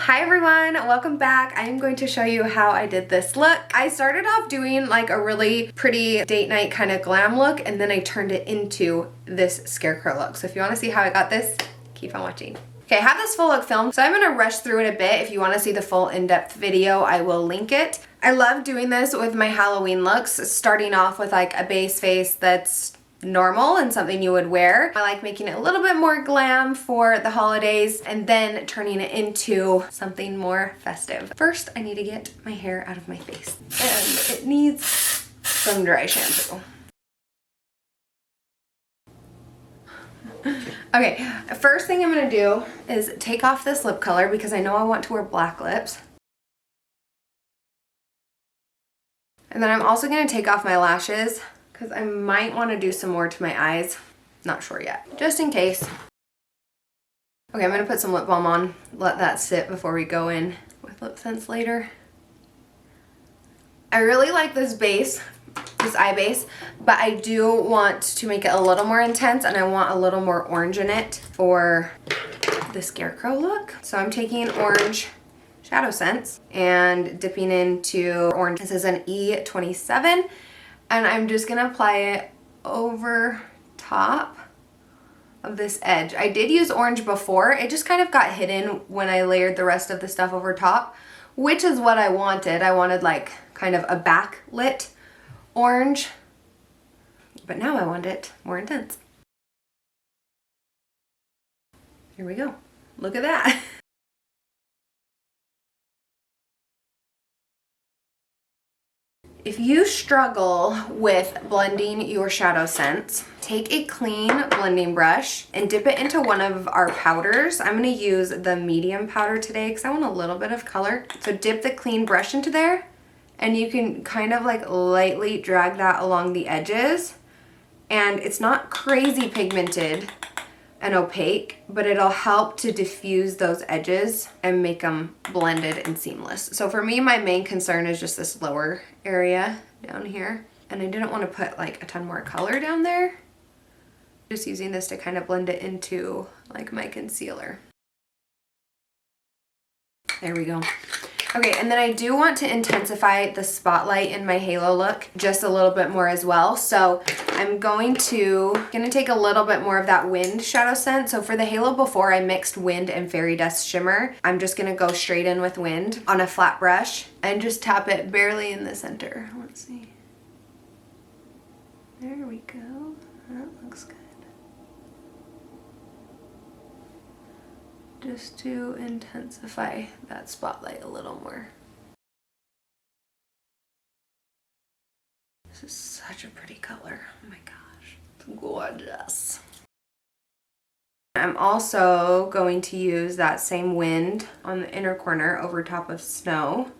Hi everyone, welcome back. I'm going to show you how I did this look. I started off doing like a really pretty date night kind of glam look, and then I turned it into this scarecrow look. So if you want to see how I got this, keep on watching. Okay, I have this full look filmed, so I'm going to rush through it a bit. If you want to see the full in-depth video, I will link it. I love doing this with my Halloween looks, starting off with like a base face that's normal and something you would wear. I like making it a little bit more glam for the holidays and then turning it into something more festive. First, I need to get my hair out of my face, and it needs some dry shampoo. Okay, first thing I'm gonna do is take off this lip color because I know I want to wear black lips. And then I'm also gonna take off my lashes because I might want to do some more to my eyes. Not sure yet, just in case. Okay, I'm gonna put some lip balm on, let that sit before we go in with lip scents later. I really like this base, this eye base, but I do want to make it a little more intense, and I want a little more orange in it for the scarecrow look. So I'm taking orange shadow scents and dipping into orange. This is an E27. And I'm just gonna apply it over top of this edge. I did use orange before. It just kind of got hidden when I layered the rest of the stuff over top, which is what I wanted. I wanted like kind of a backlit orange, but now I want it more intense. Here we go. Look at that. If you struggle with blending your shadow scents, take a clean blending brush and dip it into one of our powders. I'm going to use the medium powder today because I want a little bit of color. So dip the clean brush into there, and you can kind of like lightly drag that along the edges. And it's not crazy pigmented and opaque, but it'll help to diffuse those edges and make them blended and seamless. So for me, my main concern is just this lower area down here. And I didn't want to put like a ton more color down there. Just using this to kind of blend it into like my concealer. There we go. Okay, and then I do want to intensify the spotlight in my halo look just a little bit more as well. So I'm gonna take a little bit more of that wind shadow scent. So for the halo before, I mixed wind and fairy dust shimmer. I'm just gonna go straight in with wind on a flat brush and just tap it barely in the center. Let's see. There we go. That looks good. Just to intensify that spotlight a little more. This is such a pretty color. Oh my gosh, it's gorgeous. I'm also going to use that same wind on the inner corner over top of snow.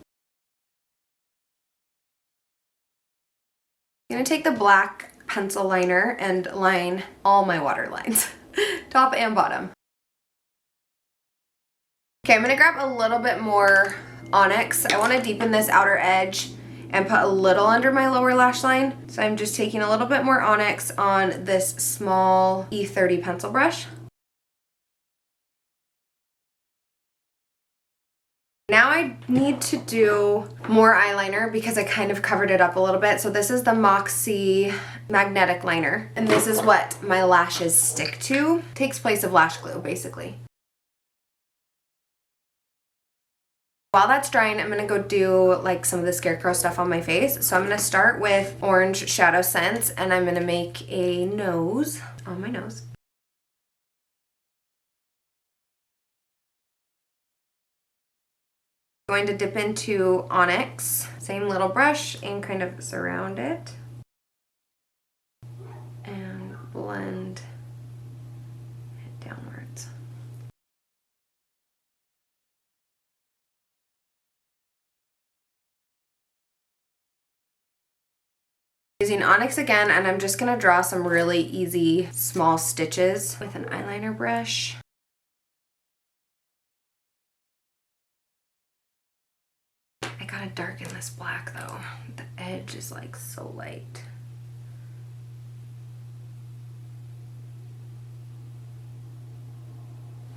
I'm gonna take the black pencil liner and line all my water lines, top and bottom. Okay, I'm gonna grab a little bit more onyx. I wanna deepen this outer edge and put a little under my lower lash line. So I'm just taking a little bit more onyx on this small E30 pencil brush. Now I need to do more eyeliner because I kind of covered it up a little bit. So this is the Moxie magnetic liner, and this is what my lashes stick to. Takes place of lash glue, basically. While that's drying, I'm gonna go do like some of the scarecrow stuff on my face. So I'm gonna start with orange shadow scents, and I'm gonna make a nose on my nose. I'm going to dip into onyx, same little brush, and kind of surround it and blend it downwards. Using onyx again, and I'm just gonna draw some really easy small stitches with an eyeliner brush. I gotta darken this black though. The edge is like so light.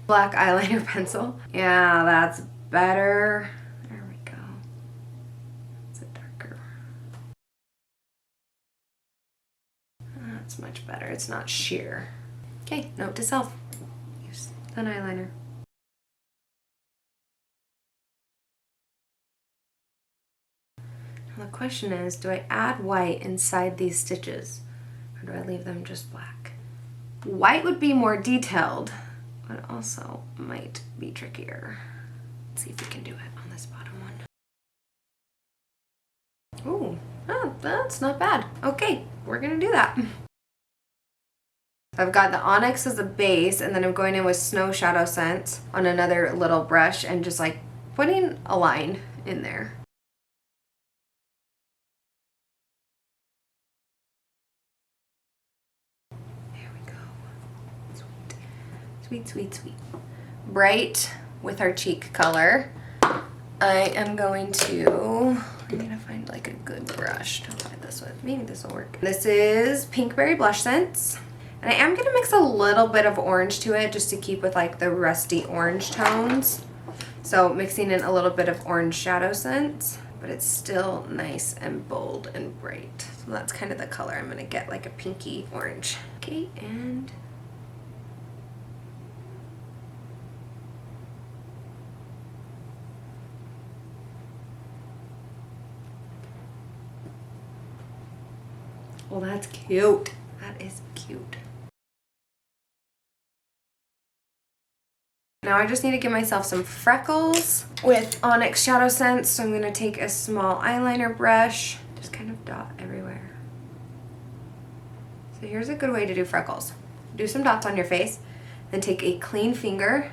Black eyeliner pencil. Yeah, that's better. There we go. It's a darker. That's much better. It's not sheer. Okay, note to self. Use an eyeliner. Now the question is, do I add white inside these stitches or do I leave them just black? White would be more detailed, but also might be trickier. Let's see if we can do it on this bottom one. Ooh, oh, that's not bad. Okay, we're gonna do that. I've got the onyx as a base, and then I'm going in with Snow Shadow Scents on another little brush and just like putting a line in there. There we go. Sweet, sweet, sweet, sweet. Bright with our cheek color. I am going to, I'm gonna find like a good brush to apply this with. Maybe this will work. This is Pinkberry Blush Scents. And I am gonna mix a little bit of orange to it just to keep with like the rusty orange tones. So mixing in a little bit of orange shadow scents, but it's still nice and bold and bright. So that's kind of the color I'm gonna get, like a pinky orange. Okay, and well, that's cute. That is cute. Now I just need to give myself some freckles with Onyx Shadow Scents. So I'm gonna take a small eyeliner brush, just kind of dot everywhere. So here's a good way to do freckles. Do some dots on your face, then take a clean finger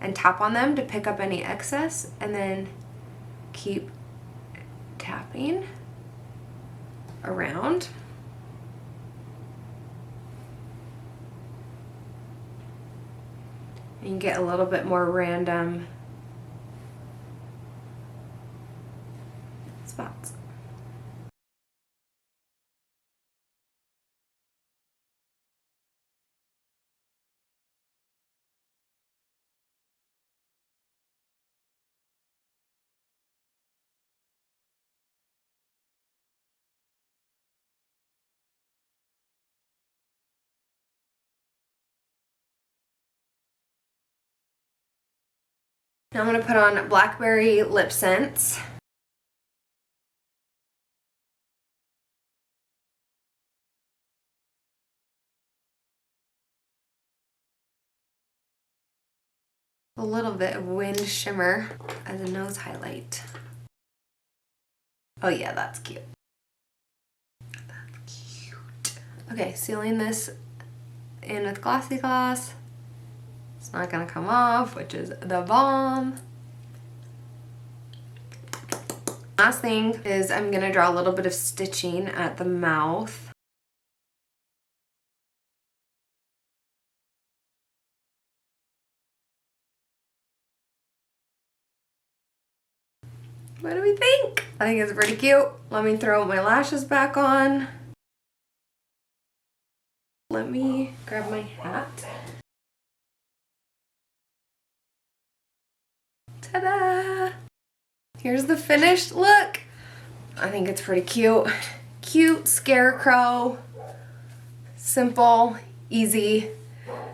and tap on them to pick up any excess, and then keep tapping around. And get a little bit more random spots. Now I'm going to put on Blackberry Lip Scents. A little bit of Wind Shimmer as a nose highlight. Oh yeah, that's cute. That's cute. Okay, sealing this in with Glossy Gloss. It's not gonna come off, which is the bomb. Last thing is I'm gonna draw a little bit of stitching at the mouth. What do we think? I think it's pretty cute. Let me throw my lashes back on. Let me grab my hat. Ta-da! Here's the finished look. I think it's pretty cute. Cute Scarecrow. Simple, easy.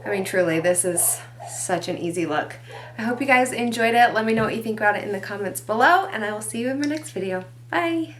I mean, truly, this is such an easy look. I hope you guys enjoyed it. Let me know what you think about it in the comments below, and I will see you in my next video. Bye!